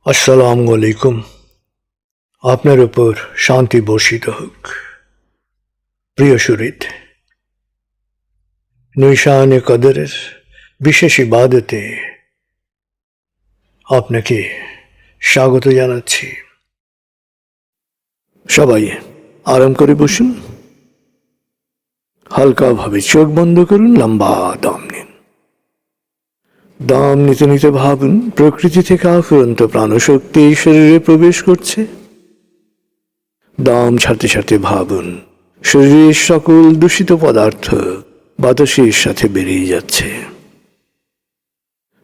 আসসালামু আলাইকুম। আপনার উপর শান্তি বর্ষিত হোক। প্রিয় শরীদ, নিশানে কদরের বিশেষ ইবাদতে আপনাকে স্বাগত জানাচ্ছি। সবাই আরাম করে বসুন, হালকাভাবে চোখ বন্ধ করুন, লম্বা দম নিন। দম নিতে নিতে ভাবুন প্রকৃতি থেকে আফুরন্ত প্রাণশক্তি এই শরীরে প্রবেশ করছে। দম ছাড়তে ছাড়তে ভাবুন শরীরের সকল দূষিত পদার্থ বাতাসের সাথে বেরিয়ে যাচ্ছে।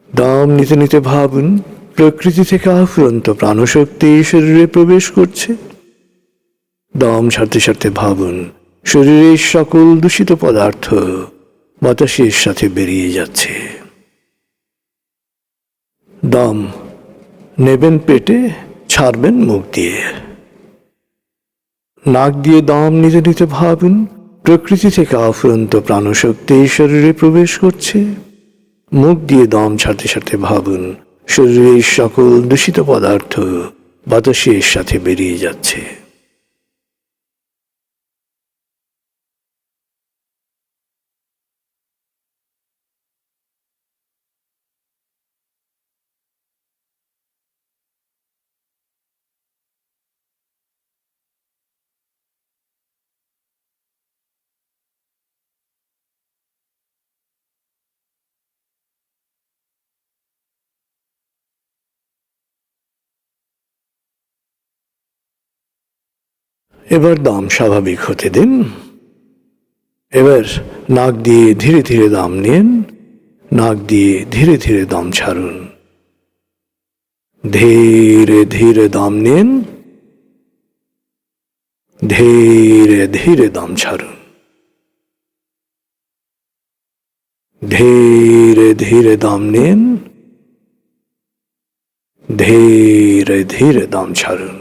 দম নিতে নিতে ভাবুন প্রকৃতি থেকে আফুরন্ত প্রাণশক্তি এই শরীরে প্রবেশ করছে। দম ছাড়তে ছাড়তে ভাবুন শরীরের সকল দূষিত পদার্থ বাতাসের সাথে বেরিয়ে যাচ্ছে। দম নেবেন পেটে, ছাড়বেন মুখ দিয়ে। নাক দিয়ে দম নিতে নিতে ভাবুন প্রকৃতি থেকে আফুরন্ত প্রাণশক্তি এই শরীরে প্রবেশ করছে। মুখ দিয়ে দম ছাড়তে ছাড়তে ভাবুন শরীরের সকল দূষিত পদার্থ বাতাসের সাথে বেরিয়ে যাচ্ছে। এবার দম স্বাভাবিক হতে দিন। এবার নাক দিয়ে ধীরে ধীরে দম নিন, নাক দিয়ে ধীরে ধীরে দম ছাড়ুন। ধীরে ধীরে দম নিন, ধীরে ধীরে দম ছাড়ুন। ধীরে ধীরে দম নিন, ধীরে ধীরে দম ছাড়ুন।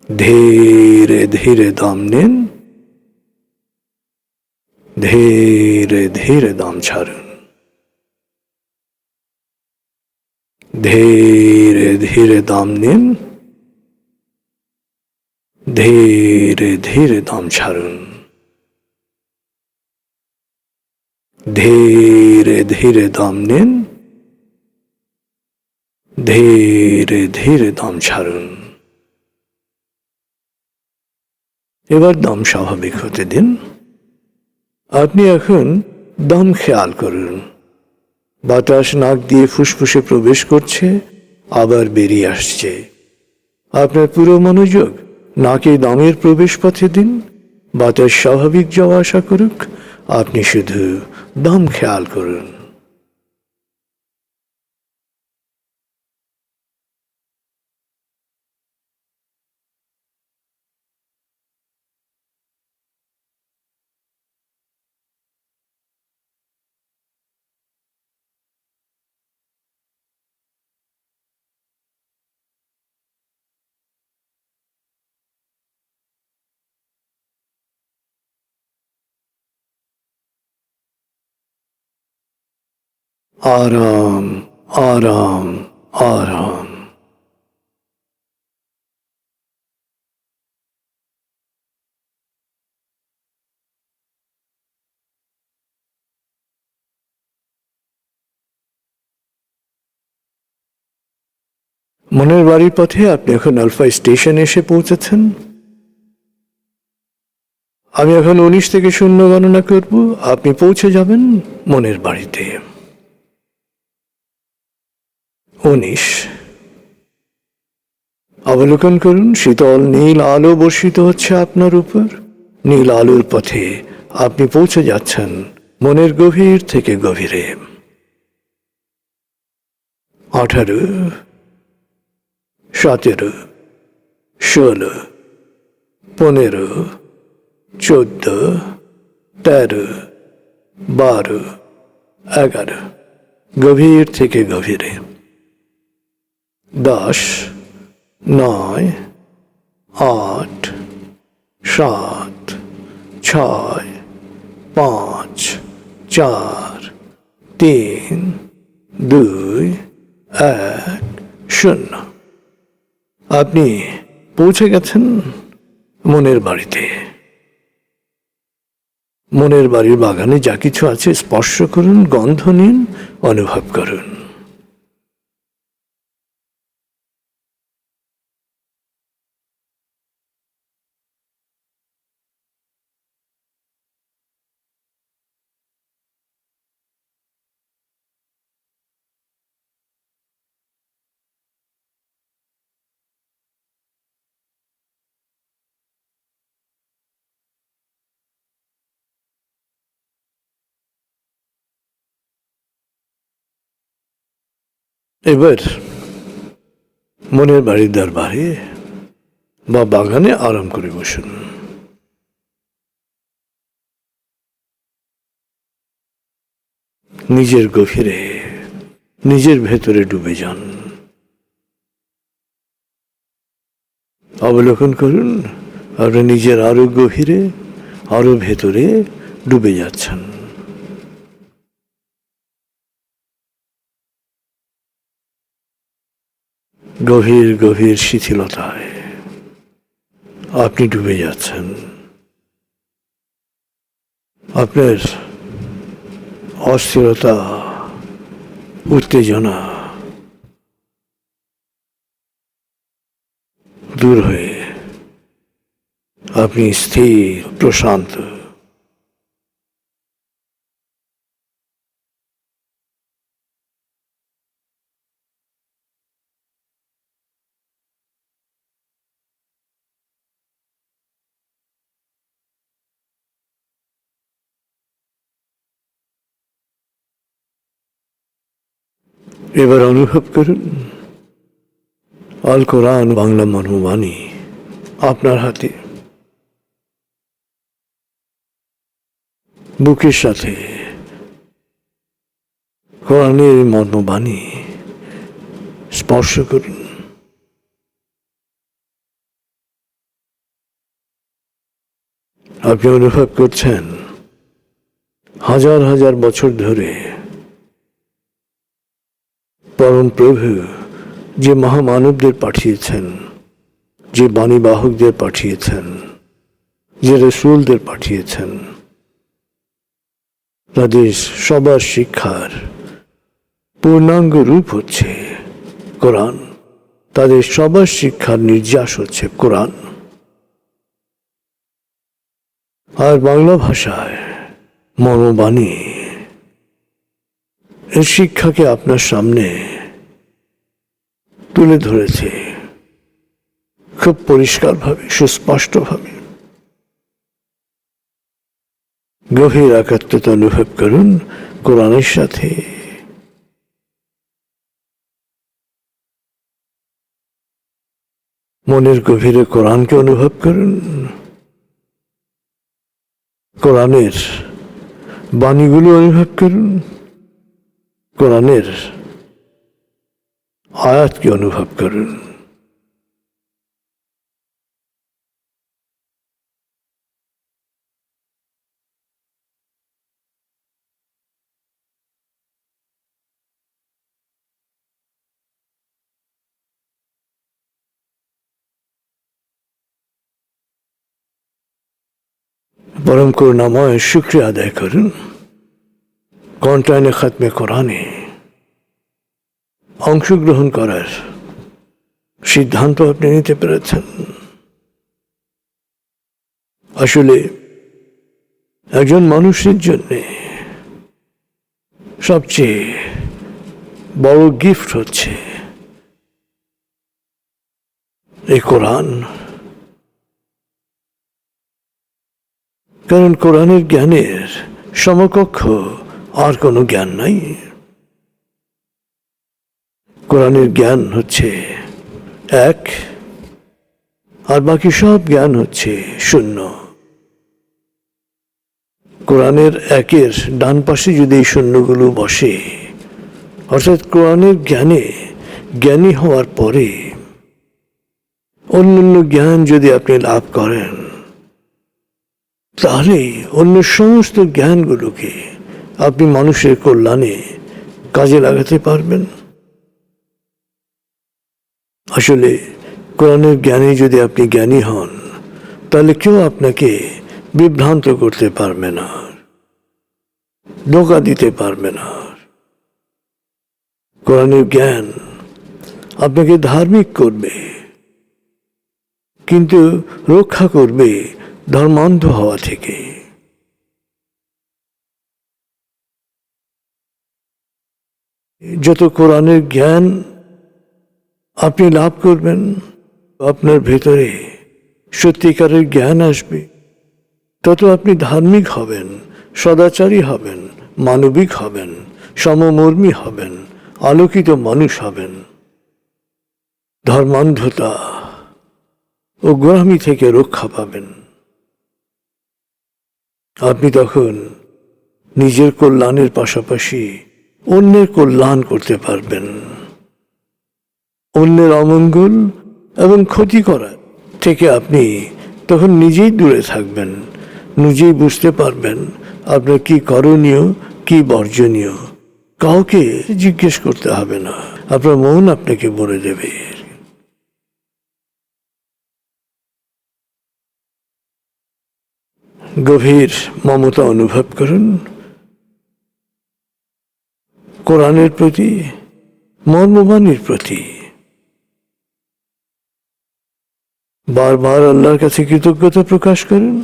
ধীরে ধীরে দম নিন, ধীরে ধীরে দম ছাড়ুন। ধীরে ধীরে দম নিন, ধীরে ধীরে দম ছাড়ুন। ধীরে ধীরে দম নিন, ধীরে ধীরে দম ছাড়ুন। এবার দম স্বাভাবিক হতে দিন। আপনি এখন দম খেয়াল করুন। বাতাস নাক দিয়ে ফুসফুসে প্রবেশ করছে, আবার বেরিয়ে আসছে। আপনার পুরো মনোযোগ নাকে দমের প্রবেশ পথে দিন। বাতাস স্বাভাবিক যাওয়া আসা করুক, আপনি শুধু দম খেয়াল করুন। আরাম, আরাম, আরাম। মনের বাড়ির পথে আপনি এখন আলফা স্টেশনে এসে পৌঁছেছেন। আমি এখন 19 থেকে 0 গণনা করব, আপনি পৌঁছে যাবেন মনের বাড়িতে। 19। অবলোকন করুন শীতল নীল আলো বর্ষিত হচ্ছে আপনার উপর। নীল আলোর পথে আপনি পৌঁছে যাচ্ছেন মনের গভীর থেকে গভীরে। 18, 17, 16, 15, 14, 13, 12, 11, গভীর থেকে গভীরে। 10, 9, 8, 7, 6, 5, 4, 3, 2-1-0। আপনি পৌঁছে গেছেন মনের বাড়িতে। মনের বাড়ির বাগানে যা কিছু আছে স্পর্শ করুন, গন্ধ নিন, অনুভব করুন। এবার মনের বাড়ির দরবারে বা বাগানে আরাম করে বসুন। নিজের গভীরে, নিজের ভেতরে ডুবে যান। অবলোকন করুন আপনি নিজের আরো গভীরে, আরো ভেতরে ডুবে যাচ্ছেন। গভীর গভীর শিথিলতায় আপনি ডুবে যাচ্ছেন। আপনার অস্থিরতা, উত্তেজনা দূর হয়ে আপনি স্থির, প্রশান্ত। এবার অনুভব করুন আল কোরআন বাংলা মর্মবাণী আপনার হাতে। বুকের সাথে কোরআনের মর্মবাণী স্পর্শ করুন। আপনি অনুভব করছেন হাজার হাজার বছর ধরে পরম প্রভু যে মহামানবদের পাঠিয়েছেন, যে বাণীবাহকদের পাঠিয়েছেন, যে রসুলদের পাঠিয়েছেন, তাদের সবার শিক্ষার পূর্ণাঙ্গ রূপ হচ্ছে কোরআন। তাদের সবার শিক্ষার নির্যাস হচ্ছে কোরআন। আর বাংলা ভাষায় মর্মবাণী এর শিক্ষাকে আপনার সামনে তুলে ধরেছে খুব পরিষ্কারভাবে, সুস্পষ্টভাবে। গভীর একাত্মতা অনুভব করুন কোরআনের সাথে। মনের গভীরে কোরআনকে অনুভব করুন। কোরআনের বাণীগুলো অনুভব করুন। কোরআনের আয়াতকে অনুভব করুন। পরম করুণাময় শুকরিয়া আদায় করুন কন্টাইনে খাতমে কোরআনে অংশগ্রহণ করার সিদ্ধান্ত আপনি নিতে পেরেছেন। আসলে একজন মানুষের জন্য সবচেয়ে বড় গিফট হচ্ছে এই কোরআন। কারণ কোরআনের জ্ঞানের সমকক্ষ আর কোনো জ্ঞান নাই। কোরআনের জ্ঞান হচ্ছে এক, আর বাকি সব জ্ঞান হচ্ছে শূন্য। কোরআনের একের ডান পাশে যদি এই শূন্যগুলো বসে, অর্থাৎ কোরআনের জ্ঞানে জ্ঞানী হওয়ার পরে অন্যান্য জ্ঞান যদি আপনি লাভ করেন, তাহলে অন্য সমস্ত জ্ঞানগুলোকে আপনি মানুষের কল্যাণে কাজে লাগাতে পারবেন। আসলে কোরআনের জ্ঞানে যদি আপনি জ্ঞানী হন, তাহলে কেউ আপনাকে বিভ্রান্ত করতে পারবে না, ধোঁকা দিতে পারবে না। কোরআনের জ্ঞান আপনাকে ধার্মিক করবে, কিন্তু রক্ষা করবে ধর্মান্ধ হওয়া থেকে। যত কোরআনের জ্ঞান আপনি লাভ করবেন, আপনার ভেতরে সত্যিকারের জ্ঞান আসবে, তত আপনি ধার্মিক হবেন, সদাচারী হবেন, মানবিক হবেন, সমমর্মী হবেন, আলোকিত মানুষ হবেন। ধর্মান্ধতা ও গোঁড়ামি থেকে রক্ষা পাবেন। আপনি তখন নিজের কল্যাণের পাশাপাশি অন্যের কল্যাণ করতে পারবেন। অন্যের অমঙ্গল এবং ক্ষতি করা থেকে আপনি তখন নিজেই দূরে থাকবেন। নিজেই বুঝতে পারবেন আপনার কি করণীয়, কি বর্জনীয়। কাউকে জিজ্ঞেস করতে হবে না, আপনার মন আপনাকে বলে দেবে। গভীর মমতা অনুভব করুন কোরআনের প্রতি, মর্মবাণীর প্রতি। বারবার আল্লাহর কাছে কৃতজ্ঞতা প্রকাশ করুন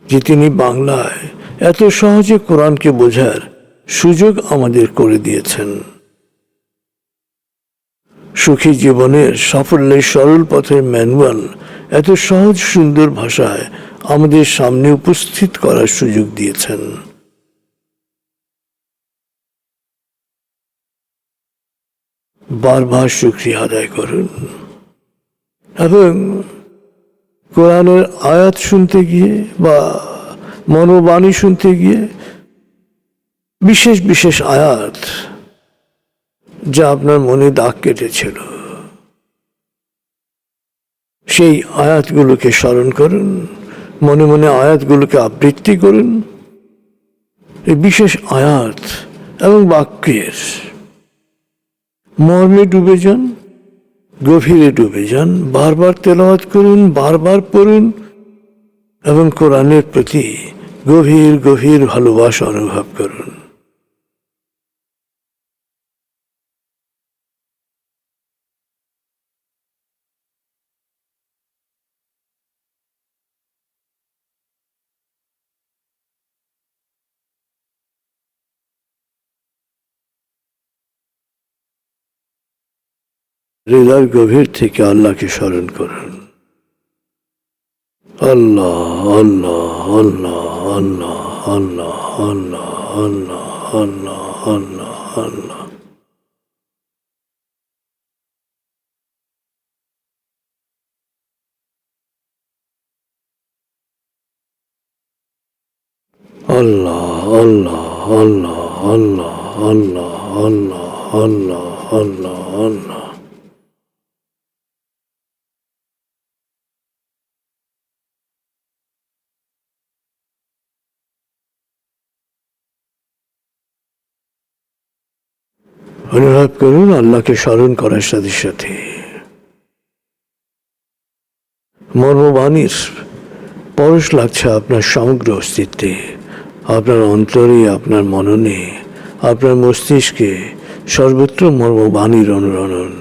যে তিনি বাংলায় এত সহজে কোরআনকে বোঝার সুযোগ আমাদের করে দিয়েছেন। সুখী জীবনের সাফল্যের সরল পথের ম্যানুয়াল এত সহজ সুন্দর ভাষায় আমাদের সামনে উপস্থিত করার সুযোগ দিয়েছেন। বারবার শুকরিয়া আদায় করুন এবং কোরআনের আয়াত শুনতে গিয়ে বা মনোবাণী শুনতে গিয়ে বিশেষ বিশেষ আয়াত যা আপনার মনে দাগ কেটেছিল, সেই আয়াতগুলোকে স্মরণ করুন, মনে মনে আয়াতগুলোকে আবৃত্তি করুন। এই বিশেষ আয়াত এবং বাক্যের মর্মে ডুবে যান, গভীরে ডুবে যান, বারবার তেলাওয়াত করুন, বারবার পড়ুন এবং কোরআনের প্রতি গভীর গভীর ভালোবাসা অনুভব করুন। হৃদয়ের গভীর থেকে আল্লাহকে স্মরণ করুন। আল্লাহ আল্লাহ আল্লাহ আল্লাহ আল্লাহ আল্লাহ আল্লাহ আল্লাহ আল্লাহ। আল্লাহ আল্লাহ আল্লাহ আল্লাহ আল্লাহ আল্লাহ আল্লাহ আল্লাহ আল্লাহ। অনুভব করুন আল্লাহকে স্মরণ করার সাথে সাথে মর্মবাণীর পরশ লাগছে আপনার সমগ্র অস্তিত্বে, আপনার অন্তরে, আপনার মননে, আপনার মস্তিষ্কে সর্বত্র মর্মবাণীর অনুরণন।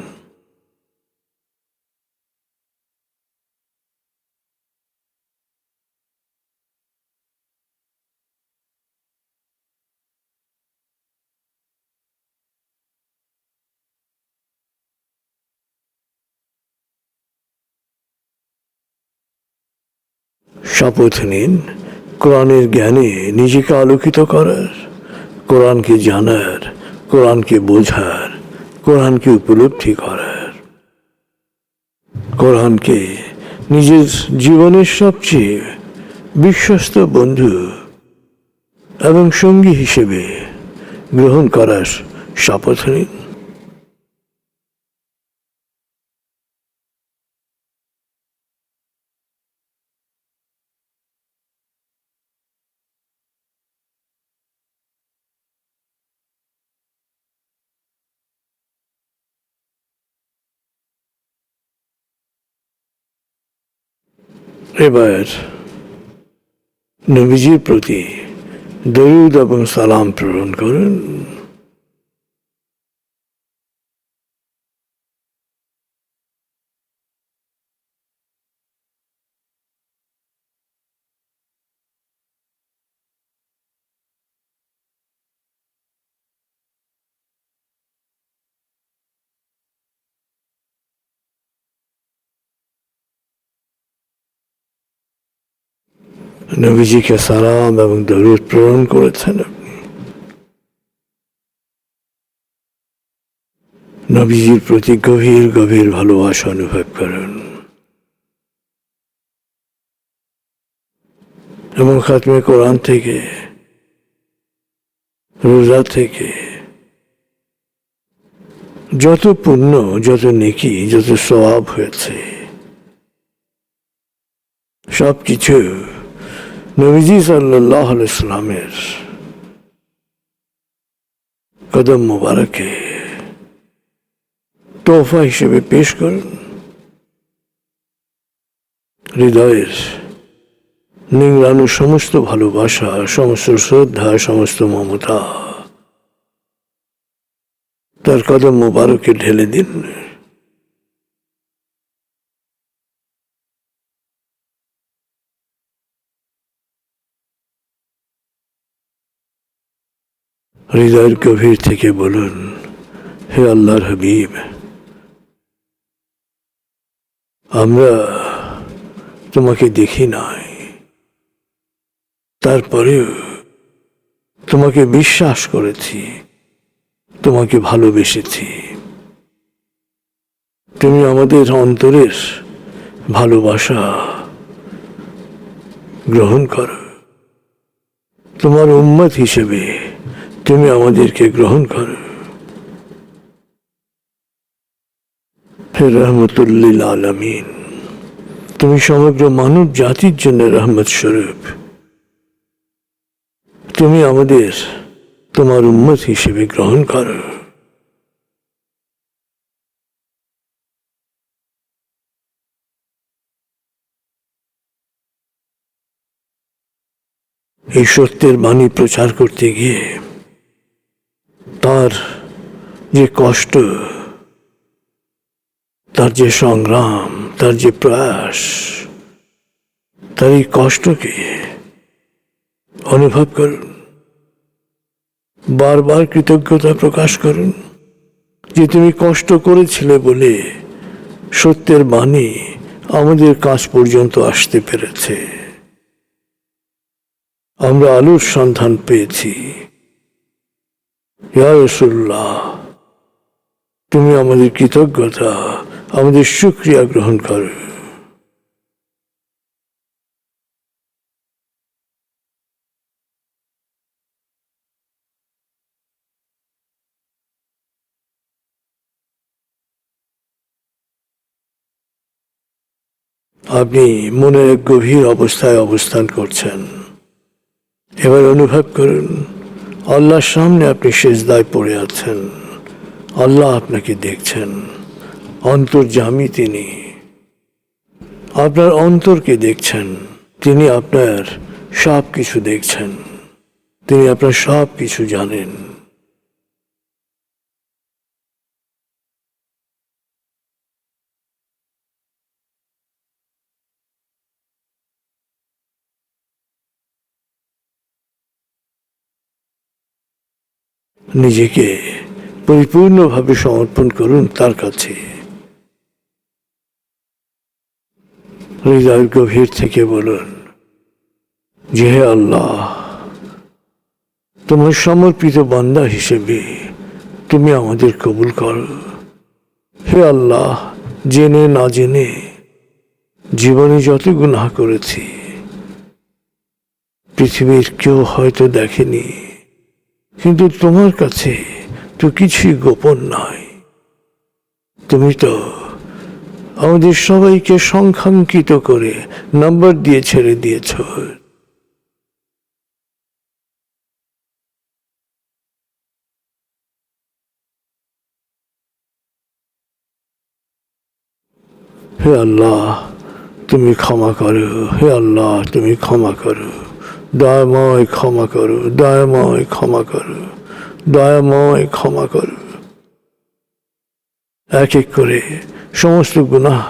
শপথ নিন কোরআনের জ্ঞানে নিজেকে আলোকিত করার, কোরআনকে জানার, কোরআনকে বোঝার, কোরআনকে উপলব্ধি করার, কোরআনকে নিজের জীবনের সবচেয়ে বিশ্বস্ত বন্ধু এবং সঙ্গী হিসেবে গ্রহণ করার শপথ নিন। এবার নবীজির প্রতি দরুদ এবং সালাম প্রেরণ করুন। নবীজিকে সালাম এবং দরুদ প্রেরণ করেছেন আপনি। নবীজির প্রতি গভীর গভীর ভালোবাসা অনুভব করেন এবং খাতমে কোরআন থেকে, রোজা থেকে যত পুণ্য, যত নেকি, যত সওয়াব হয়েছে সবকিছু নবীজি সাল্লাল্লাহু আলাইহি সাল্লামের কদম মোবারকে তোহফা হিসেবে পেশ করুন। হৃদয়ের নিংড়ানো সমস্ত ভালোবাসা, সমস্ত শ্রদ্ধা, সমস্ত মমতা তার কদম মোবারকে ঢেলে দিন। হৃদয়ের গভীর থেকে বলুন, হে আল্লাহর হাবিব, আমরা তোমাকে দেখি নাই, তারপরেও তোমাকে বিশ্বাস করেছি, তোমাকে ভালোবেসেছি। তুমি আমাদের অন্তরের ভালোবাসা গ্রহণ করো। তোমার উম্মত হিসেবে তুমি আমাদেরকে গ্রহণ করো। হে রহমতুল্লিল আলামিন, তুমি সমগ্র মানব জাতির জন্য রহমত স্বরূপ। তুমি আমাদের তোমার উম্মত হিসেবে গ্রহণ করো। এই সত্যের বাণী প্রচার করতে গিয়ে তার যে কষ্ট, তার যে সংগ্রাম, তার যে প্রয়াস, তার এই কষ্টকে অনুভব করুন। বারবার কৃতজ্ঞতা প্রকাশ করুন যে তুমি কষ্ট করেছিলে বলে সত্যের বাণী আমাদের কাছ পর্যন্ত আসতে পেরেছে। আমরা আলোর সন্ধান পেয়েছি। ইয়া রাসূলুল্লাহ, তুমি আমাদের কৃতজ্ঞতা, আমাদের শুকরিয়া গ্রহণ করো। আপনি মনের এক গভীর অবস্থায় অবস্থান করছেন। এবার অনুভব করুন আল্লাহর সামনে আপনি সিজদায় পড়ে আছেন। আল্লাহ আপনাকে দেখছেন। অন্তর্যামী তিনি। আপনার অন্তরকে দেখছেন। তিনি আপনার সব কিছু দেখছেন। তিনি আপনার সব কিছু জানেন। নিজেকে পরিপূর্ণভাবে সমর্পণ করুন তার কাছে। হৃদয়ের গভীর থেকে বলুন যে হে আল্লাহ, তোমার সমর্পিত বান্দা হিসেবে তুমি আমাদের কবুল করো। হে আল্লাহ, জেনে না জেনে জীবনে যত গুনাহ করেছি পৃথিবীর কেউ হয়তো দেখেনি, কিন্তু তোমার কাছে তো কিছুই গোপন নয়। তুমি তো আমাদের সবাইকে সংখ্যাঙ্কিত করে নাম্বার দিয়ে ছেড়ে দিয়েছ। হে আল্লাহ, তুমি ক্ষমা করো, হে আল্লাহ তুমি ক্ষমা করো, দয়াময় ক্ষমা করো, দয়াময় ক্ষমা করো, দয়াময় ক্ষমা করো। এক এক করে সমস্ত গুনাহ,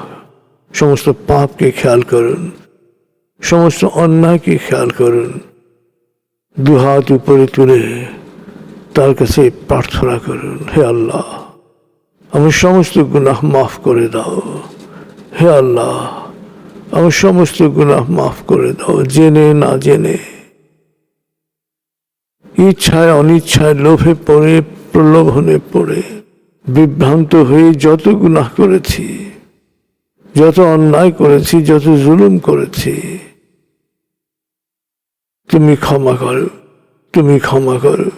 সমস্ত পাপকে খেয়াল করুন, সমস্ত অন্যায়কে খেয়াল করুন, দুহাত উপরে তুলে তার কাছে প্রার্থনা করুন, হে আল্লাহ আমার সমস্ত গুনাহ মাফ করে দাও, হে আল্লাহ আমার সমস্ত গুনাহ মাফ করে দাও, জেনে না জেনে, ইচ্ছায় অনিচ্ছায়, লোভে পড়ে, প্রলোভনে পড়ে, বিভ্রান্ত হয়ে যত গুনাহ করেছি, যত অন্যায় করেছি, যত জুলুম করেছি, তুমি ক্ষমা করো, তুমি ক্ষমা করো।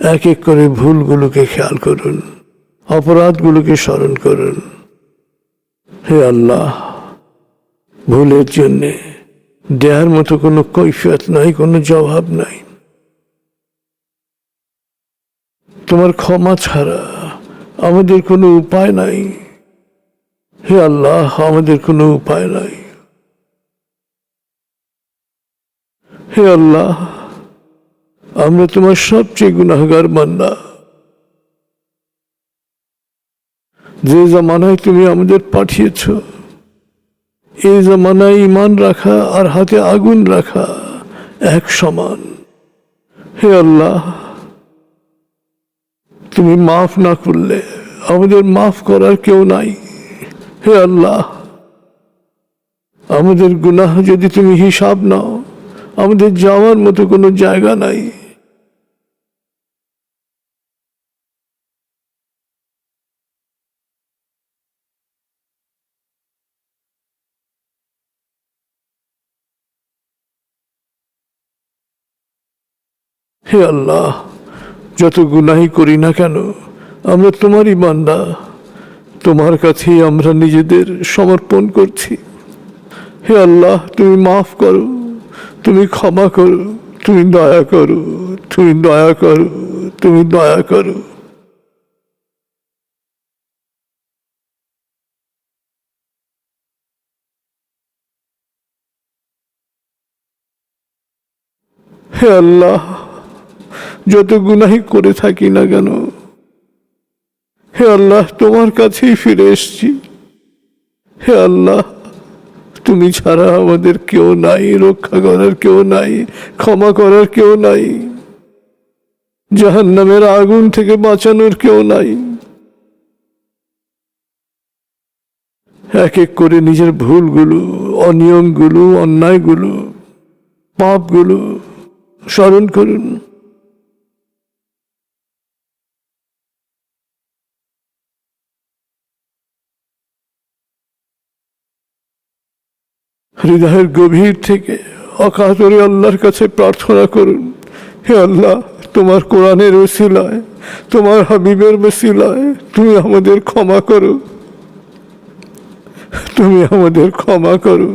এক এক করে ভুলগুলোকে খেয়াল করুন, অপরাধগুলোকে স্মরণ করুন, হে আল্লাহ ভুলের জন্যে দেয়ার মতো কোনো কৈফিয়ত নাই, কোনো জবাব নাই। তোমার ক্ষমা ছাড়া আমাদের কোনো উপায় নাই, হে আল্লাহ আমাদের কোনো উপায় নাই। হে আল্লাহ আমরা তোমার সবচেয়ে গুনাহগার বান্দা। যে জামানায় তুমি আমাদের পাঠিয়েছ, এই জামানায় ঈমান রাখা আর হাতে আগুন রাখা এক সমান। হে আল্লাহ তুমি মাফ না করলে আমাদের মাফ করার কেউ নাই। হে আল্লাহ আমাদের গুনাহ যদি তুমি হিসাব নাও, আমাদের যাওয়ার মতো কোনো জায়গা নাই। হে আল্লাহ যত গুনাহি করি না কেন আমরা তোমারই বান্দা, তোমার কাছেই আমরা নিজেদের সমর্পণ করছি। হে আল্লাহ তুমি মাফ করো, তুমি ক্ষমা করো, তুমি দয়া করো, তুমি দয়া করো, তুমি দয়া করো। হে আল্লাহ যত গুনাহি করে থাকি না কেন, হে আল্লাহ তোমার কাছেই ফিরে এসছি। হে আল্লাহ তুমি ছাড়া আমাদের কেউ নাই, রক্ষা করার কেউ নাই, ক্ষমা করার কেউ নাই, জাহান্নামের আগুন থেকে বাঁচানোর কেউ নাই। এক এক করে নিজের ভুলগুলো, অনিয়মগুলো, অন্যায়গুলো, পাপগুলো স্মরণ করুন। হৃদয়ের গভীর থেকে অকাতরে আল্লাহর কাছে প্রার্থনা করুন, হে আল্লাহ তোমার কোরআনের ওসিলায়, তোমার হাবিবের ওসিলায় তুমি আমাদের ক্ষমা করো, তুমি আমাদের ক্ষমা করো।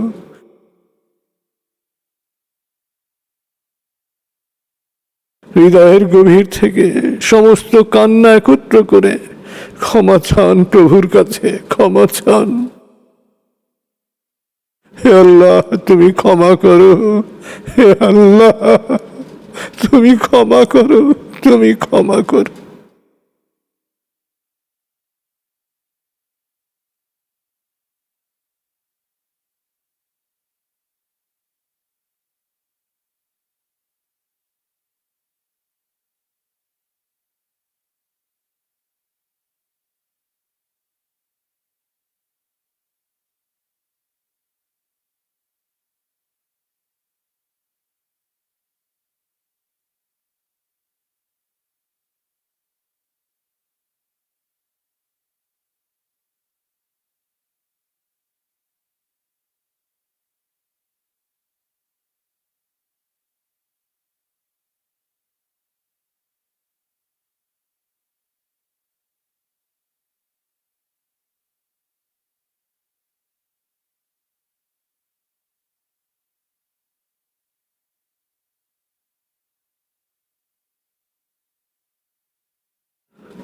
হৃদয়ের গভীর থেকে সমস্ত কান্না একত্র করে ক্ষমা চান প্রভুর কাছে, ক্ষমা চান। হে আল্লাহ তুমি ক্ষমা করো, হে আল্লাহ তুমি ক্ষমা করো, তুমি ক্ষমা করো।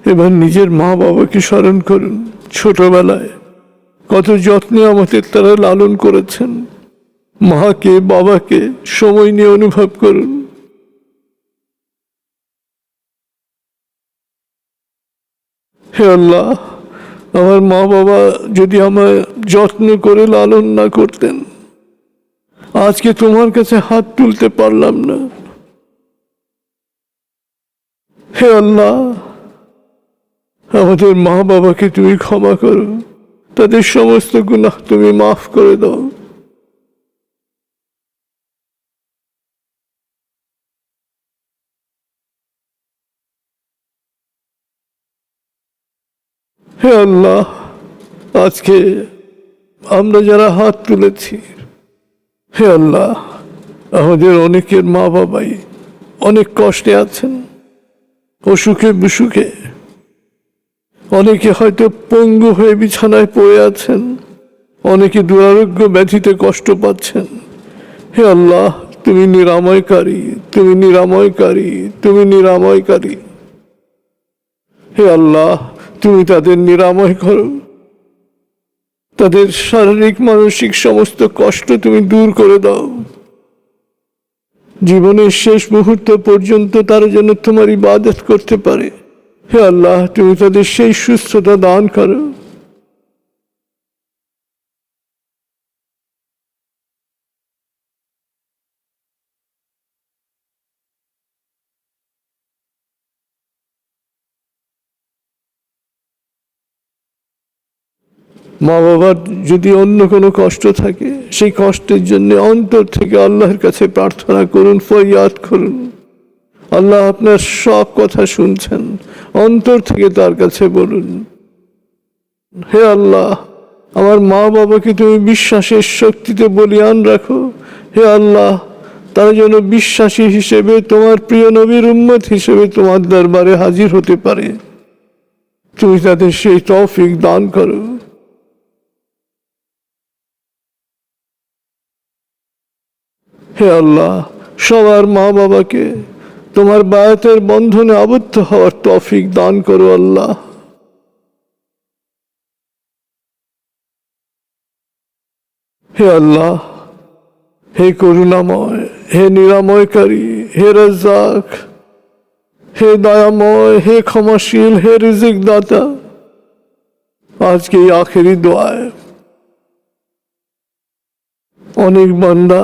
এবার নিজের মা বাবাকে স্মরণ করুন। ছোটবেলায় কত যত্নে আমাদের তারা লালন করেছেন। মাকে বাবাকে সময় নিয়ে অনুভব করুন। হে আল্লাহ, আমার মা বাবা যদি আমায় যত্ন করে লালন না করতেন, আজকে তোমার কাছে হাত তুলতে পারলাম না। হে আল্লাহ, আমাদের মা বাবাকে তুমি ক্ষমা করো, তাদের সমস্ত গুনাহ তুমি মাফ করে দাও। হে আল্লাহ, আজকে আমরা যারা হাত তুলেছি, হে আল্লাহ, আমাদের অনেকের মা বাবাই অনেক কষ্টে আছেন, অসুখে বিসুখে, অনেকে হয়তো পঙ্গু হয়ে বিছানায় পড়ে আছেন, অনেকে দুরারোগ্য ব্যাধিতে কষ্ট পাচ্ছেন। হে আল্লাহ, তুমি নিরাময়কারী, তুমি নিরাময়কারী, তুমি নিরাময়কারী। হে আল্লাহ, তুমি তাদের নিরাময় করো, তাদের শারীরিক মানসিক সমস্ত কষ্ট তুমি দূর করে দাও। জীবনের শেষ মুহূর্ত পর্যন্ত তারা যেন তোমার ইবাদত করতে পারে। হে আল্লাহ, তুমি তাদের সেই সুস্থতা দান করো। মা বাবার যদি অন্য কোনো কষ্ট থাকে, সেই কষ্টের জন্য অন্তর থেকে আল্লাহর কাছে প্রার্থনা করুন, ফরিয়াদ করুন। আল্লাহ আপনার সব কথা শুনছেন, অন্তর থেকে তার কাছে বলুন, হে আল্লাহ, আমার মা বাবাকে তুমি বিশ্বাসের শক্তিতে বলিয়ান রাখো। হে আল্লাহ, তারা যেন বিশ্বাসী হিসেবে, তোমার প্রিয় নবীর উম্মত হিসেবে তোমার দরবারে হাজির হতে পারে। তুমি তাদের সেই তৌফিক দান করো। হে আল্লাহ, সবার মা বাবাকে তোমার বায়াতের বন্ধনে আবদ্ধ হওয়ার তৌফিক দান করো আল্লাহ। হে আল্লাহ, হে করুণাময়, হে নিরাময়কারী, হে রাজ্জাক, হে দয়াময়, হে ক্ষমাশীল, হে রিজিক দাতা, আজকে এই আখেরি দোয়ায় অনেক বান্দা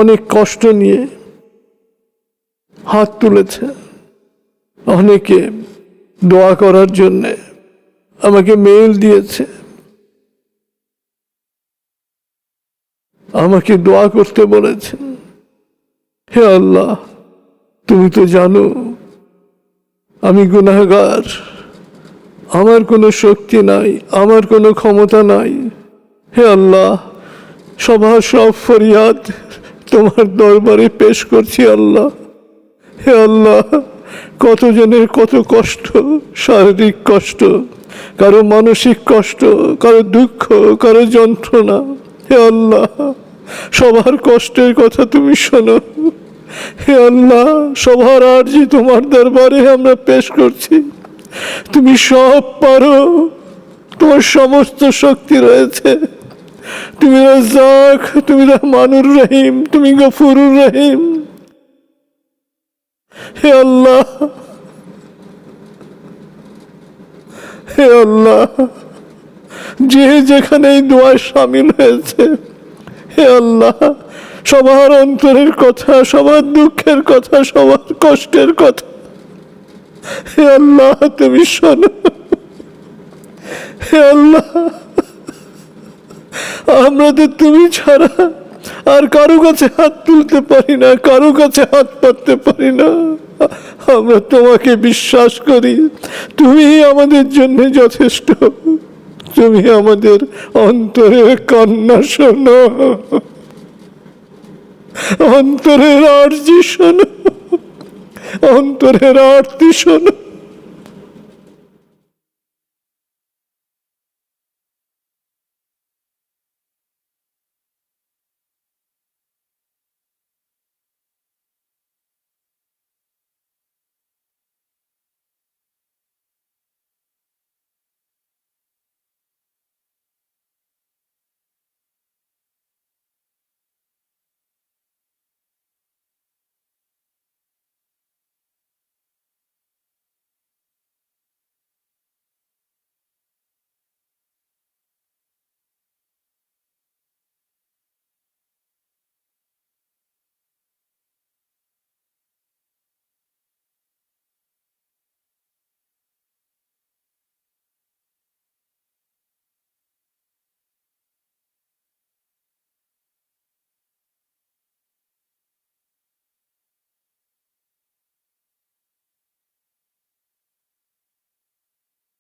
অনেক কষ্ট নিয়ে হাত তুলেছে। অনেকে দোয়া করার জন্যে আমাকে মেইল দিয়েছে, আমাকে দোয়া করতে বলেছেন। হে আল্লাহ, তুমি তো জানো আমি গুনাহগার, আমার কোনো শক্তি নাই, আমার কোনো ক্ষমতা নাই। হে আল্লাহ, সবার সব ফরিয়াদ তোমার দরবারে পেশ করছি আল্লাহ। হে আল্লাহ, কতজনের কত কষ্ট, শারীরিক কষ্ট, কারো মানসিক কষ্ট, কারো দুঃখ, কারো যন্ত্রণা। হে আল্লাহ, সবার কষ্টের কথা তুমি শোনো। হে আল্লাহ, সবার আরজি তোমার দরবারে আমরা পেশ করছি। তুমি সব পারো, তোমার সমস্ত শক্তি রয়েছে। তুমি রাজ্জাক, তুমি রহমানুর রহিম, তুমি গফুরুর রহিম। হে আল্লাহ, হে আল্লাহ, যে যেখানে এই দোয়ায় সামিল হয়েছে, হে আল্লাহ, সবার অন্তরের কথা, সবার দুঃখের কথা, সবার কষ্টের কথা, হে আল্লাহ তুমি শোনো। হে আল্লাহ, আমরা তো তুমি ছাড়া আর কারো কাছে হাত তুলতে পারি না, কারো কাছে হাত পাততে পারি না। আমরা তোমাকে বিশ্বাস করি, তুমি আমাদের জন্য যথেষ্ট। তুমি আমাদের অন্তরের কান্না শোনো, অন্তরের আরজি শোনো, অন্তরের আরতি শোনো।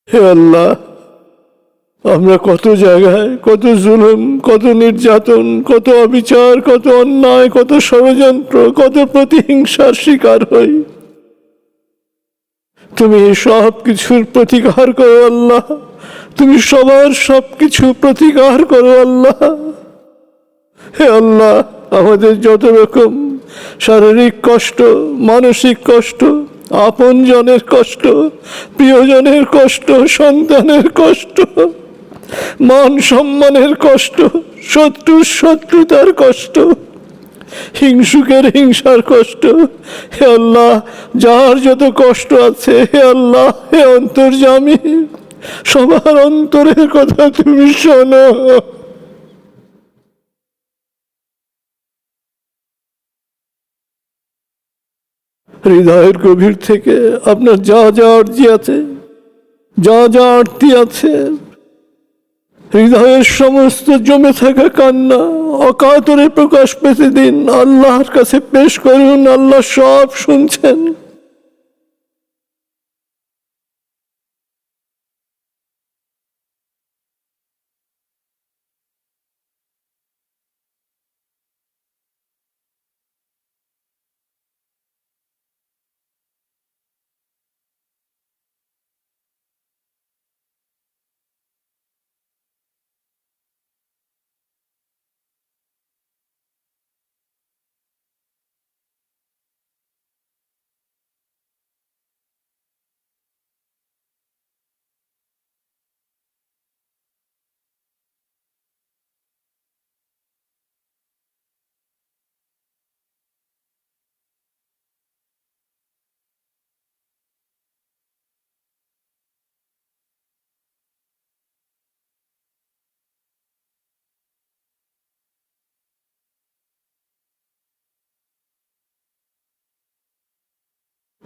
হে আল্লাহ, আমরা কত জায়গায় কত জুলুম, কত নির্যাতন, কত অবিচার, কত অন্যায়, কত ষড়যন্ত্র, কত প্রতিহিংসার শিকার হই। তুমি সব কিছুর প্রতিকার করো আল্লাহ, তুমি সবার সবকিছু প্রতিকার করো আল্লাহ। হে আল্লাহ, আমাদের যত রকম শারীরিক কষ্ট, মানসিক কষ্ট, আপনজনের কষ্ট, প্রিয়জনের কষ্ট, সন্তানের কষ্ট, মান সম্মানের কষ্ট, শত্রুতার কষ্ট, হিংসুকের হিংসার কষ্ট, হে আল্লাহ, যার যত কষ্ট আছে, হে আল্লাহ, হে অন্তর্যামী, সবার অন্তরের কথা তুমি শোনো। হৃদয়ের গভীর থেকে আপনার যা যা আর্জি আছে, যা যা আরতি আছে, হৃদয়ের সমস্ত জমে থাকা কান্না অকাতরে প্রকাশ পেতে দিন, আল্লাহর কাছে পেশ করুন। আল্লাহ সব শুনছেন।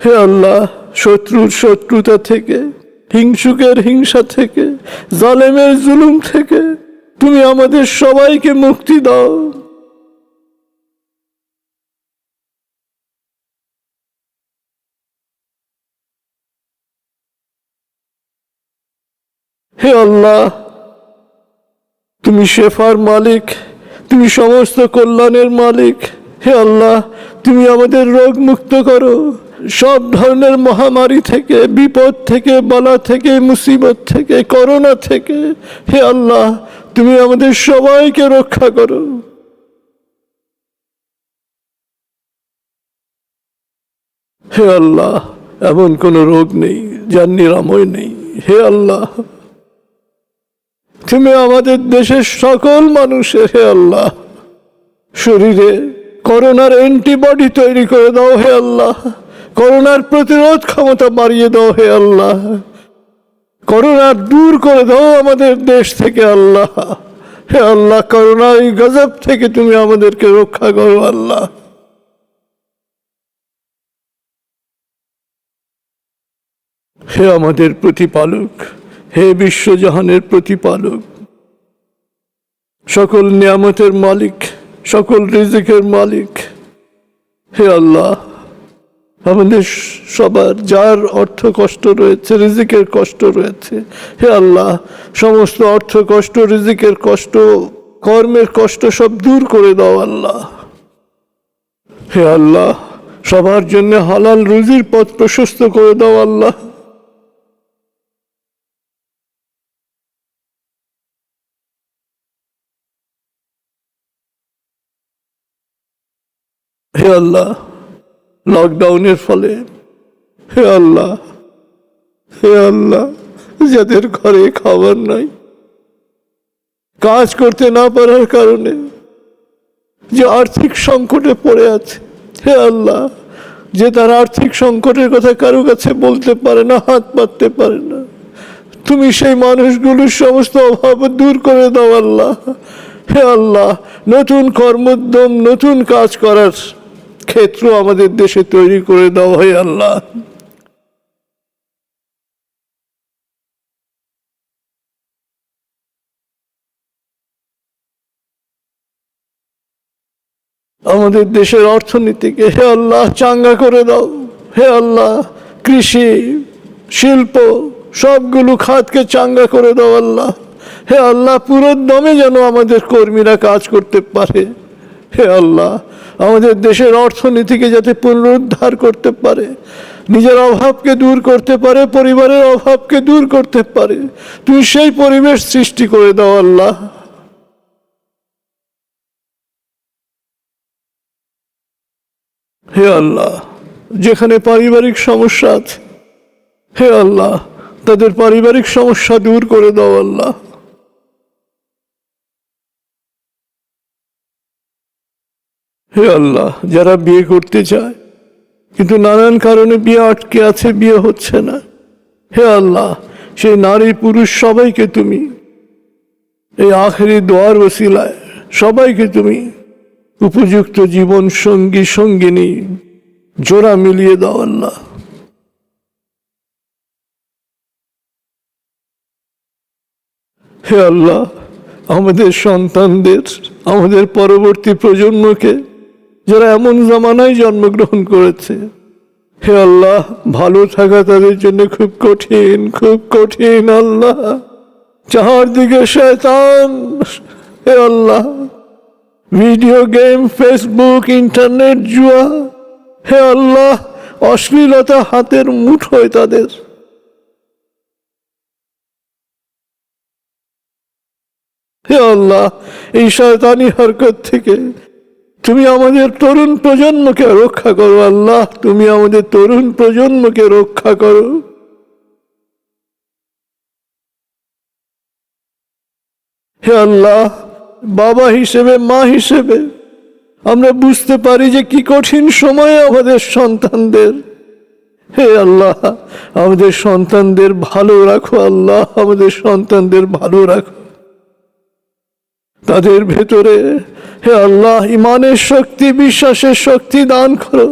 হে আল্লাহ, শত্রুর শত্রুতা থেকে, হিংসুকের হিংসা থেকে, জালেমের জুলুম থেকে তুমি আমাদের সবাইকে মুক্তি দাও। হে আল্লাহ, তুমি শেফার মালিক, তুমি সমস্ত কল্যাণের মালিক। হে আল্লাহ, তুমি আমাদের রোগ মুক্ত করো, সব ধরনের মহামারী থেকে, বিপদ থেকে, বালা থেকে, মুসিবত থেকে, করোনা থেকে। হে আল্লাহ, তুমি আমাদের সবাইকে রক্ষা করো। হে আল্লাহ, এমন কোনো রোগ নেই যার নিরাময় নেই। হে আল্লাহ, তুমি আমাদের দেশের সকল মানুষের, হে আল্লাহ, শরীরে করোনার অ্যান্টিবডি তৈরি করে দাও। হে আল্লাহ, করোনার প্রতিরোধ ক্ষমতা বাড়িয়ে দাও। হে আল্লাহ, করোনা দূর করে দাও আমাদের দেশ থেকে। আল্লাহ, হে আল্লাহ, করোনার এই গজব থেকে তুমি আমাদেরকে রক্ষা করো। আল্লাহ, হে আমাদের প্রতিপালক, হে বিশ্বজাহানের প্রতিপালক, সকল নিয়ামতের মালিক, সকল রিজিকের মালিক, হে আল্লাহ, আমাদের সবার যার অর্থ কষ্ট রয়েছে, রিজিকের কষ্ট রয়েছে, হে আল্লাহ, সমস্ত অর্থ কষ্ট, রিজিকের কষ্ট, কর্মের কষ্ট সব দূর করে দাও। আল্লাহ, হে আল্লাহ, সবার জন্য হালাল রুজির পথ প্রশস্ত করে দাও। আল্লাহ, হে আল্লাহ, লকডাউনের ফলে, হে আল্লাহ, হে আল্লাহ, যাদের ঘরে খাবার নাই, কাজ করতে না পারার কারণে যে আর্থিক সংকটে পড়ে আছে, হে আল্লাহ, যে তার আর্থিক সংকটের কথা কারো কাছে বলতে পারে না, হাত পাততে পারে না, তুমি সেই মানুষগুলোর সমস্ত অভাব দূর করে দাও। আল্লাহ, হে আল্লাহ, নতুন কর্মোদ্যম, নতুন কাজ করার ক্ষেত্র আমাদের দেশে তৈরি করে দাও। হে আল্লাহ, আমাদের দেশের অর্থনীতিকে, হে আল্লাহ, চাঙ্গা করে দাও। হে আল্লাহ, কৃষি, শিল্প, সবগুলো খাতকে চাঙ্গা করে দাও আল্লাহ। হে আল্লাহ, পুরো দমে যেন আমাদের কর্মীরা কাজ করতে পারে। হে আল্লাহ, আমাদের দেশের অর্থনীতিকে যাতে পুনরুদ্ধার করতে পারে, নিজের অভাবকে দূর করতে পারে, পরিবারের অভাবকে দূর করতে পারে, তুমি সেই পরিবেশ সৃষ্টি করে দাও আল্লাহ। হে আল্লাহ, যেখানে পারিবারিক সমস্যা আছে, হে আল্লাহ, তাদের পারিবারিক সমস্যা দূর করে দাও আল্লাহ। হে আল্লাহ, যারা বিয়ে করতে চায় কিন্তু নানান কারণে বিয়ে আটকে আছে, বিয়ে হচ্ছে না, হে আল্লাহ, সেই নারী পুরুষ সবাইকে তুমি এই আখেরি দোয়ার ওসিলায় সবাইকে তুমি উপযুক্ত জীবন সঙ্গী সঙ্গিনী জোড়া মিলিয়ে দাও আল্লাহ। হে আল্লাহ, আমাদের সন্তানদের, আমাদের পরবর্তী প্রজন্মকে, যারা এমন জামানায় জন্মগ্রহণ করেছে, হে আল্লাহ, ভালো থাকা তাদের জন্য খুব কঠিন, খুব কঠিন আল্লাহ। চারদিকে শয়তান, হে আল্লাহ, ভিডিও গেম, ফেসবুক, ইন্টারনেট, জুয়া, হে আল্লাহ, অশ্লীলতা হাতের মুঠোয় তাদের। হে আল্লাহ, এই শয়তানি হরকত থেকে তুমি আমাদের তরুণ প্রজন্মকে রক্ষা করো আল্লাহ, তুমি আমাদের তরুণ প্রজন্মকে রক্ষা করো। হে আল্লাহ, বাবা হিসেবে, মা হিসেবে আমরা বুঝতে পারি যে কি কঠিন সময়ে আমাদের সন্তানদের। হে আল্লাহ, আমাদের সন্তানদের ভালো রাখো আল্লাহ, আমাদের সন্তানদের ভালো রাখো। তাদের ভেতরে, হে আল্লাহ, ইমানের শক্তি, বিশ্বাসের শক্তি দান করো।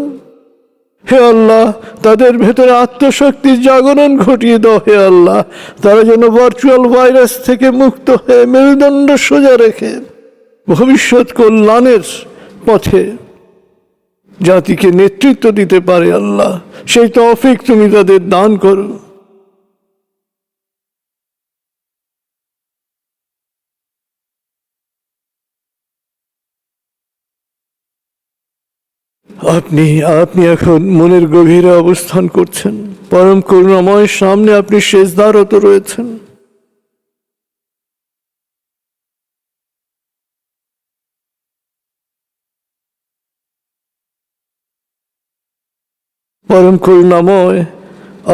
হে আল্লাহ, তাদের ভেতরে আত্মশক্তির জাগরণ ঘটিয়ে দাও। হে আল্লাহ, তারা যেন ভার্চুয়াল ভাইরাস থেকে মুক্ত হয়ে মেরুদণ্ড সোজা রেখে ভবিষ্যৎ কল্যাণের পথে জাতিকে নেতৃত্ব দিতে পারে আল্লাহ, সেই তৌফিক তুমি তাদের দান করো। আপনি আপনি এখন মনের গভীরে অবস্থান করছেন, পরম করুণাময় সামনে আপনি সেজদারত রয়েছেন। পরম করুণাময়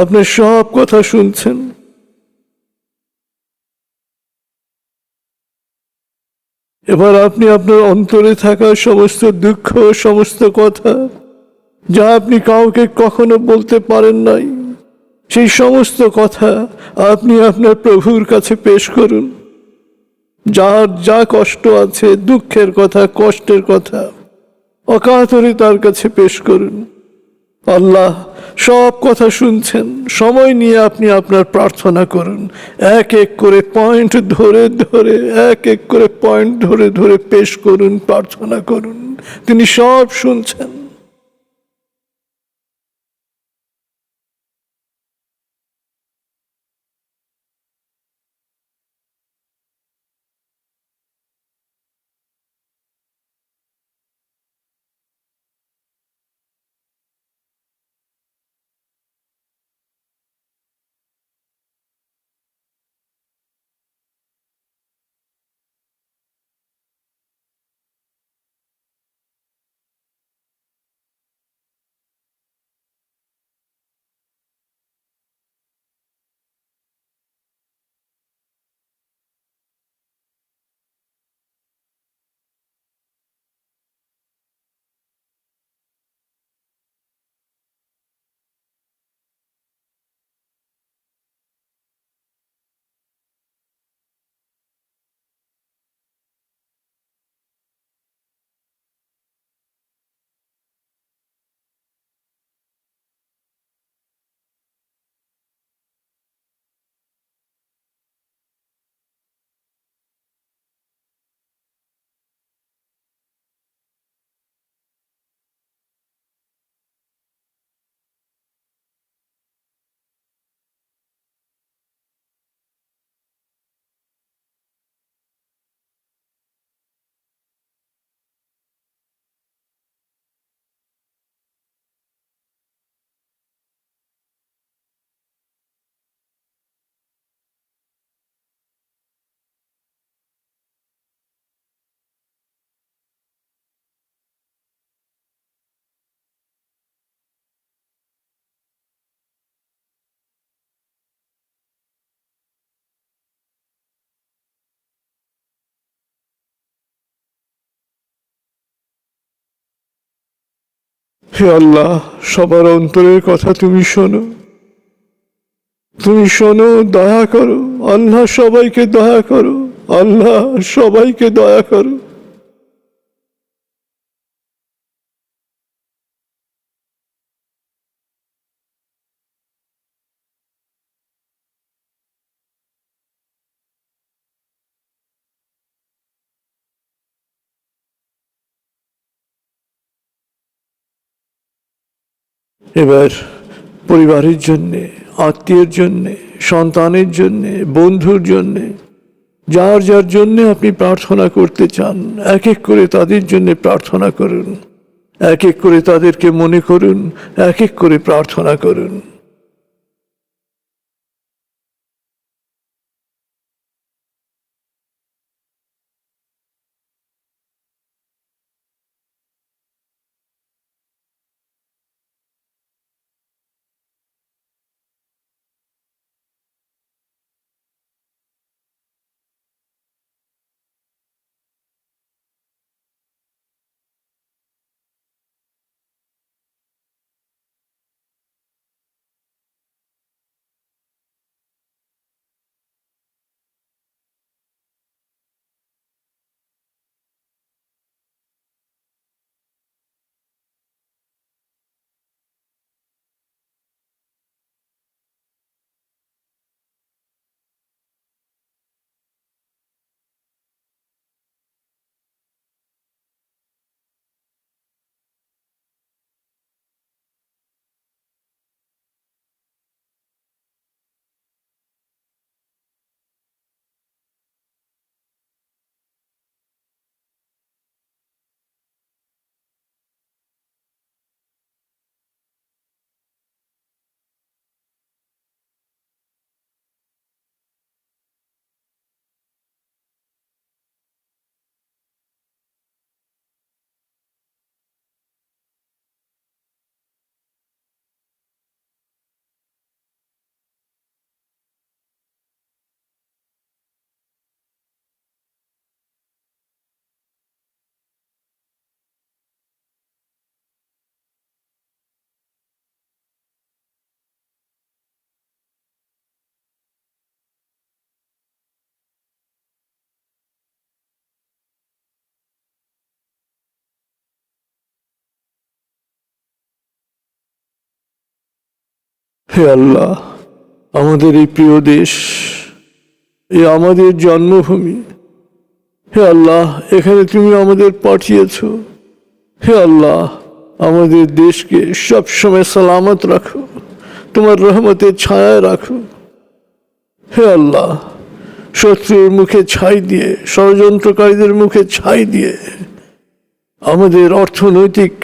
আপনার সব কথা শুনছেন। এবার আপনি আপনার অন্তরে থাকা সমস্ত দুঃখ, সমস্ত কথা, যা আপনি কাউকে কখনো বলতে পারেন নাই, সেই সমস্ত কথা আপনি আপনার প্রভুর কাছে পেশ করুন। যার যা কষ্ট আছে, দুঃখের কথা, কষ্টের কথা অকাতরে তার কাছে পেশ করুন। আল্লাহ সব কথা শুনছেন। সময় নিয়ে আপনি আপনার প্রার্থনা করুন। এক এক করে পয়েন্ট ধরে ধরে, এক এক করে পয়েন্ট ধরে ধরে পেশ করুন, প্রার্থনা করুন। তিনি সব শুনছেন। হে আল্লাহ, সবার অন্তরের কথা তুমি শোনো, তুমি শোনো, দয়া করো আল্লাহ, সবাইকে দয়া করো আল্লাহ, সবাইকে দয়া করো। এবার পরিবারের জন্যে, আত্মীয়ের জন্যে, সন্তানের জন্যে, বন্ধুর জন্যে, যার যার জন্যে আপনি প্রার্থনা করতে চান, এক এক করে তাদের জন্য প্রার্থনা করুন, এক এক করে তাদেরকে মনে করুন, এক এক করে প্রার্থনা করুন। হে আল্লাহ, আমাদের এই প্রিয় দেশ, এ আমাদের জন্মভূমি, হে আল্লাহ, এখানে তুমি আমাদের পাঠিয়েছ। হে আল্লাহ, আমাদের দেশকে সবসময় সালামত রাখো, তোমার রহমতের ছায়ায় রাখো। হে আল্লাহ, শত্রুর মুখে ছাই দিয়ে, ষড়যন্ত্রকারীদের মুখে ছাই দিয়ে আমাদের অর্থনৈতিক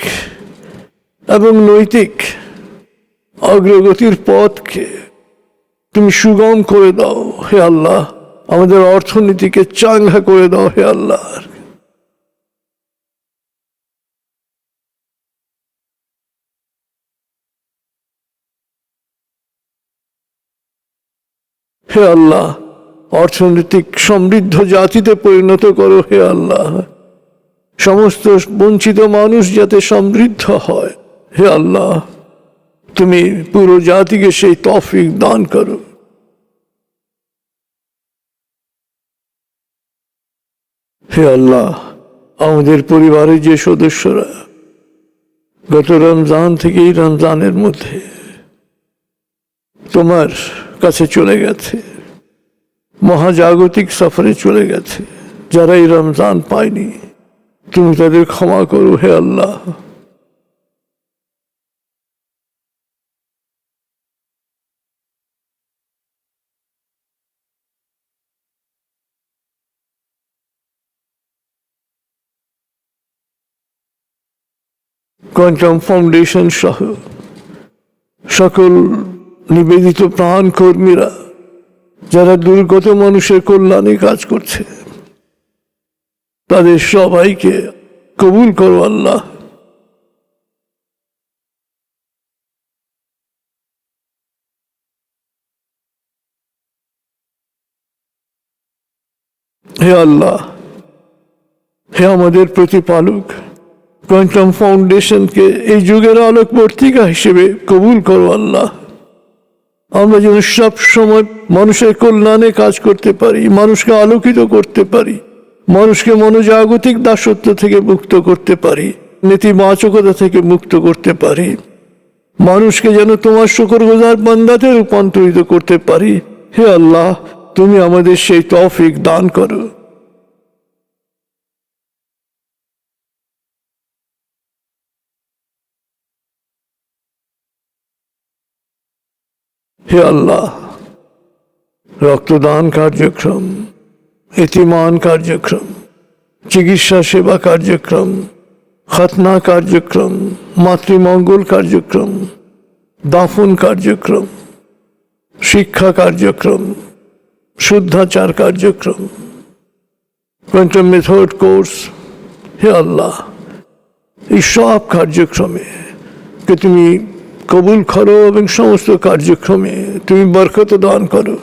এবং নৈতিক অগ্রগতির পথকে তুমি সুগম করে দাও। হে আল্লাহ, আমাদের অর্থনীতিকে চাঙ্গা করে দাও। হে আল্লাহ, হে আল্লাহ, অর্থনৈতিক সমৃদ্ধ জাতিতে পরিণত করো। হে আল্লাহ, সমস্ত বঞ্চিত মানুষ যাতে সমৃদ্ধ হয়। হে আল্লাহ, তুমি পুরো জাতিকে সেই তৌফিক দান করো। হে আল্লাহ, আমাদের পরিবারের যে সদস্যরা গত রমজান থেকে এই রমজানের মধ্যে তোমার কাছে চলে গেছে, মহাজাগতিক সফরে চলে গেছে, যারা এই রমজান পায়নি, তুমি তাদের ক্ষমা করো। হে আল্লাহ, কোয়ান্টাম ফাউন্ডেশন সহ সকল নিবেদিত প্রাণ কর্মীরা যারা দুর্গত মানুষের কল্যাণে কাজ করছে, তাদের সবাইকে কবুল করো আল্লাহ। হে আল্লাহ, হে আমাদের প্রতিপালক, কোয়ান্টাম ফাউন্ডেশনকে এই যুগের আলোক পত্রিকা হিসেবে কবুল করো আল্লাহ। আমরা যেন সব সময় মানুষের কল্যাণে কাজ করতে পারি, মানুষকে আলোকিত করতে পারি, মানুষকে মনোজাগতিক দাসত্ব থেকে মুক্ত করতে পারি, নেতিবাচকতা থেকে মুক্ত করতে পারি, মানুষকে যেন তোমার শুকরগুজার বান্দাতে রূপান্তরিত করতে পারি। হে আল্লাহ, তুমি আমাদের সেই তৌফিক দান করো। হে আল্লাহ, রক্তদান কার্যক্রম, এতিমান কার্যক্রম, চিকিৎসা সেবা কার্যক্রম, খাতনা কার্যক্রম, মাতৃমঙ্গল কার্যক্রম, দাফন কার্যক্রম, শিক্ষা কার্যক্রম, শুদ্ধাচার কার্যক্রম, কোয়ান্টাম মেথড কোর্স, হে আল্লাহ, এই সব কার্যক্রমে কে তুমি কবুল করো এবং সমস্ত কার্যক্রমে তুমি বরকত দান করো।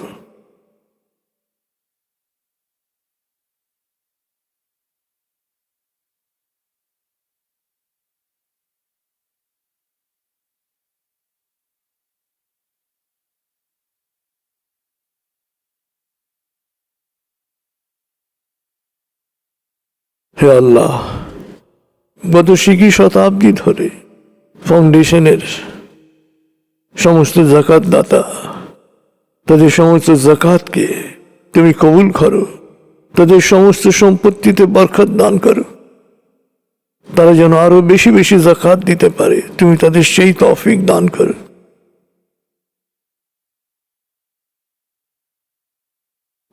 হে আল্লাহ, গত শিকি শতাব্দী ধরে ফাউন্ডেশনের সমস্ত জাকাত দাতা, তাদের সমস্ত জাকাতকে তুমি কবুল করো, তাদের সমস্ত সম্পত্তিতে বরকত দান করো, তারা যেন আরো বেশি বেশি জাকাত দিতে পারে, তুমি তাদের সেই তৌফিক দান করো।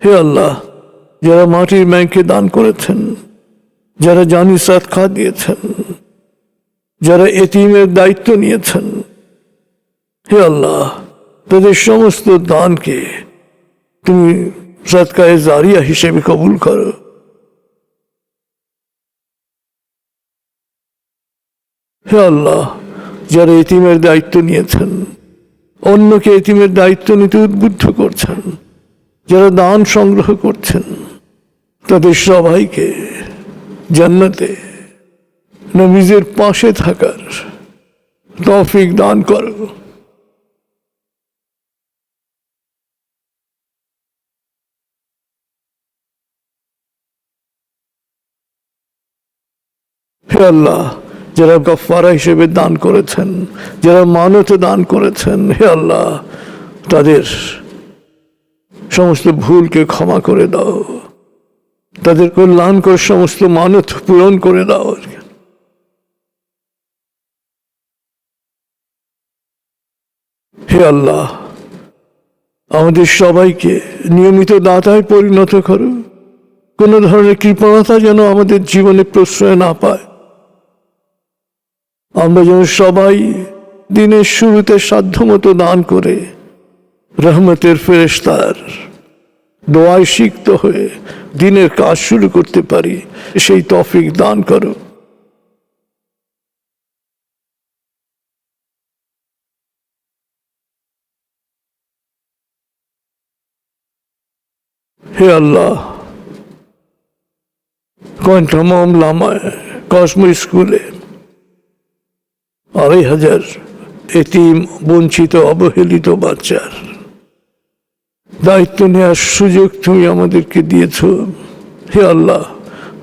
হে আল্লাহ, যারা মাটির ব্যাংকে দান করেছেন, যারা জানি সাদকা দিয়েছেন, যারা এতিমের দায়িত্ব নিয়েছেন, হে আল্লাহ, তাদের সমস্ত দানকে তুমি সাদকায়ে জারিয়া হিসেবে কবুল করো। হে আল্লাহ, যারা এতিমের দায়িত্ব নিয়েছেন, অন্যকে এতিমের দায়িত্ব নিতে উদ্বুদ্ধ করছেন, যারা দান সংগ্রহ করছেন, তাদের সবাইকে জান্নাতে নবীজের পাশে থাকার তৌফিক দান করো। হে আল্লাহ, যারা গফফারা হিসেবে দান করেছেন, যারা মানতে দান করেছেন, হে আল্লাহ, তাদের সমস্ত ভুলকে ক্ষমা করে দাও, তাদের কল্যাণকর সমস্ত মানত পূরণ করে দাও। হে আল্লাহ, আমাদের সবাইকে নিয়মিত দাতায় পরিণত করো, কোন ধরনের কৃপণতা যেন আমাদের জীবনে প্রশ্রয় না পায়। আমরা যেন সবাই দিনের শুরুতে সাধ্যমতো দান করে রহমতের ফেরেশতার দোয়ায় সিক্ত হয়ে দিনের কাজ শুরু করতে পারি, সেই তৌফিক দান করো। হে আল্লাহ, কোয়ান্টাম লামায় কসমো স্কুলে ২৫০০ এতিম, বঞ্চিত, অবহেলিত বাচ্চার দায়িত্ব নেওয়ার সুযোগ তুমি আমাদেরকে দিয়েছ। হে আল্লাহ,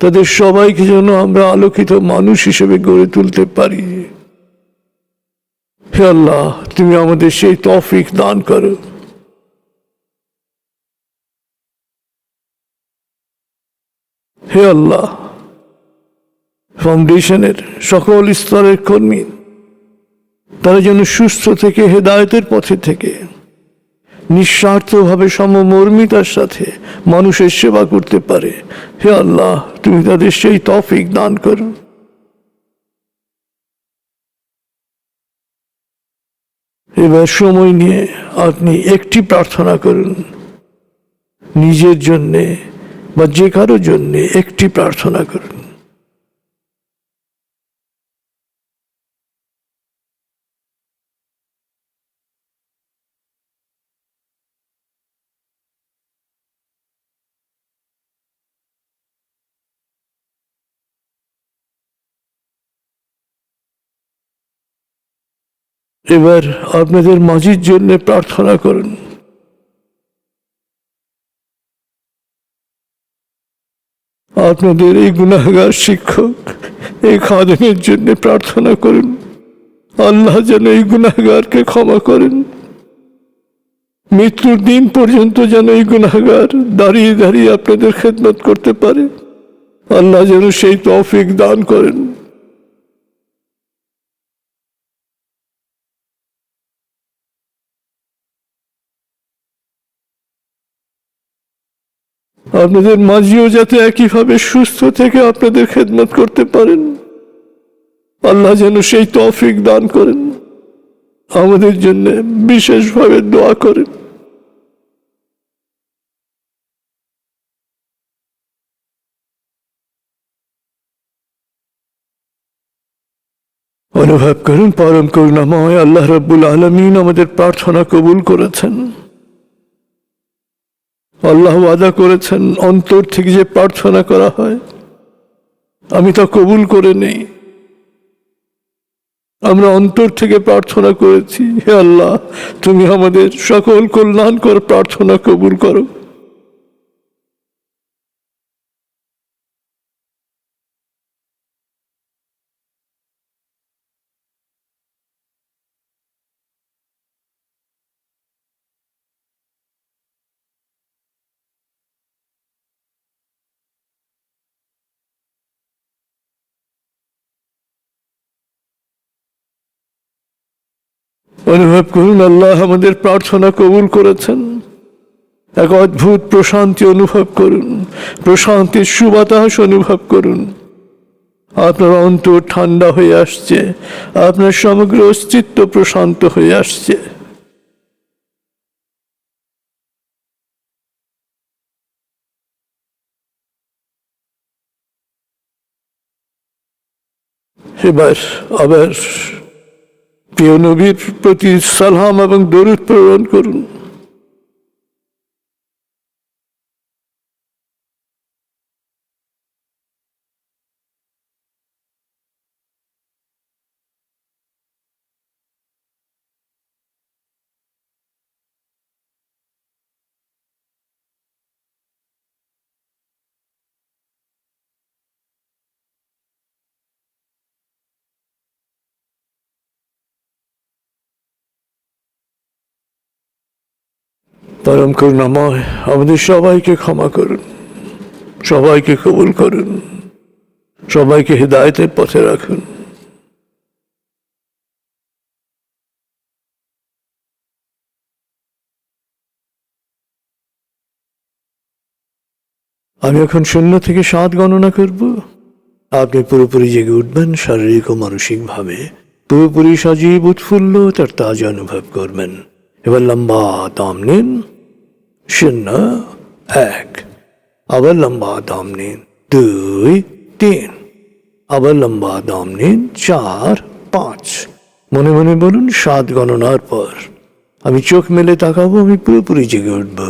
তাদের সবাইকে যেন আমরা আলোকিত মানুষ হিসেবে গড়ে তুলতে পারি। হে আল্লাহ, তুমি আমাদের সেই তৌফিক দান করো। হে আল্লাহ, ফাউন্ডেশনের সকল স্তরের কর্মী তারা যেন সুস্থ থেকে হেদায়েতের পথে থেকে নিঃস্বার্থভাবে সমমর্মিতার সাথে মানুষের সেবা করতে পারে। হে আল্লাহ, তুমি তাদের সেই তৌফিক দান করো। এবার সময় নিয়ে আপনি একটি প্রার্থনা করুন, নিজের জন্যে বা যে কারো জন্যে একটি প্রার্থনা করুন। এবার আপনাদের মাঝির জন্য প্রার্থনা করুন। আপনাদের এই গুনাহগার শিক্ষক, এই খাদেমের জন্য প্রার্থনা করুন, আল্লাহ যেন এই গুনাহগারকে ক্ষমা করেন। মৃত্যুর দিন পর্যন্ত যেন এই গুনাহগার দাঁড়িয়ে দাঁড়িয়ে আপনাদের খেদমত করতে পারে, আল্লাহ যেন সেই তৌফিক দান করেন। আপনাদের মাঝিও যাতে একইভাবে সুস্থ থেকে আপনাদের খেদমত করতে পারেন, আল্লাহ যেন সেই তৌফিক দান করেন। আমাদের জন্য বিশেষভাবে দোয়া করেন। অনুভব করুন পরম করুণাময় আল্লাহ রাব্বুল আলামিন আমাদের প্রার্থনা কবুল করেছেন। আল্লাহ ওয়াদা করেছেন, অন্তর থেকে যে প্রার্থনা করা হয় আমি তা কবুল করে নেই। আমরা অন্তর থেকে প্রার্থনা করেছি, হে আল্লাহ তুমি আমাদের সকল কল্যাণকর প্রার্থনা কবুল করো। অনুভব করুন আল্লাহ আমাদের প্রার্থনা কবুল করেছেন। এক অদ্ভুত প্রশান্তি অনুভব করুন, প্রশান্তির সুবাতাস অনুভব করুন। আপনার অন্তর ঠান্ডা হয়ে আসছে, আপনার সমগ্র অস্তিত্ব প্রশান্ত হয়ে আসছে। এবার আবার প্রিয় নবীর প্রতি সালাম এবং দরুদ প্রেরণ করুন। পরম করুণাময় আমাদের সবাইকে ক্ষমা করুন, সবাইকে কবুল করুন, সবাইকে হিদায়াতের পথে রাখুন। আমি এখন 0 থেকে 7 গণনা করব। আপনি পুরোপুরি জেগে উঠবেন, শারীরিক ও মানসিক ভাবে পুরোপুরি সজীব উৎফুল্ল তার তাজা অনুভব করবেন। এবার লম্বা দম নিন, 0, 1, আবার লম্বা দম নিন, 2, 3, আবার লম্বা দম নিন, 4, 5। মনে মনে বলুন 7 গণনার পর আমি চোখ মেলে তাকাবো, আমি পুরোপুরি জেগে উঠব,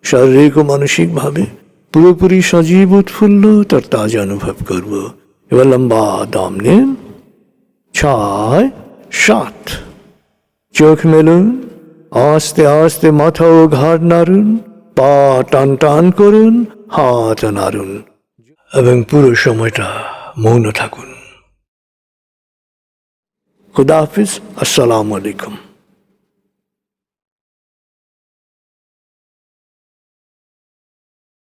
শারীরিক ও মানসিক ভাবে পুরোপুরি সজীব উৎফুল্ল তার তাজা অনুভব করব। এবার লম্বা দম নিন, 6, 7। চোখ মেলুন, আস্তে আস্তে মাথা ও ঘাড় নাড়ুন, পা টান টান করুন, হাত নাড়ুন এবং পুরো সময়টা মৌন থাকুন। খুদা হাফিজ, আসসালামু আলাইকুম।